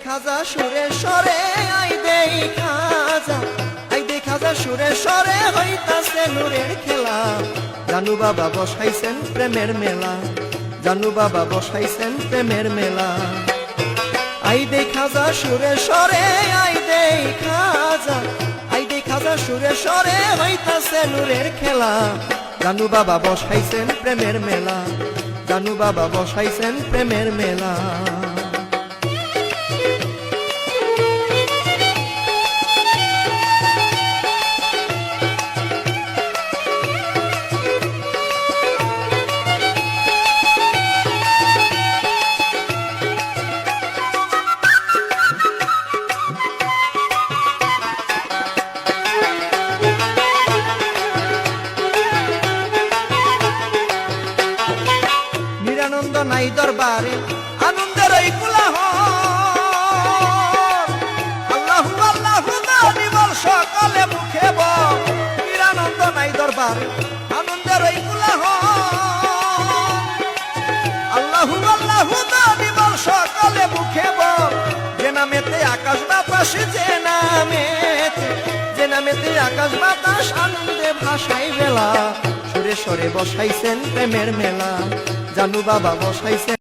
খাজা সুরে সরে আই দেই খাজা সুরে সরে হইতাছে নূরের খেলা। জানু বাবা বসাইছেন প্রেমের মেলা, জানু বাবা বসাইছেন প্রেমের মেলা। আই দেই খাজা সুরে সরে আই দেই খাজা সুরে সরে হইতাছে নূরের খেলা। জানু বাবা বসাইছেন প্রেমের মেলা, জানু বাবা বসাইছেন প্রেমের মেলা। নিরানন্দ নাই দরবারে আনন্দের এই কোলাহল, আল্লাহু আল্লাহু নামি বল সকালে মুখে বল। নিরানন্দ নাই দরবারে আনন্দের এই কোলাহল, আল্লাহু আল্লাহু নামি বল সকালে মুখে বল। যে নামেতে আকাশ বাতাস, যে নামেতে আকাশ বাতাস আনন্দে ভাসাই বেলা। সুরে সরে বসাইছেন প্রেমের মেলা, জানু বাবা বসাইছেন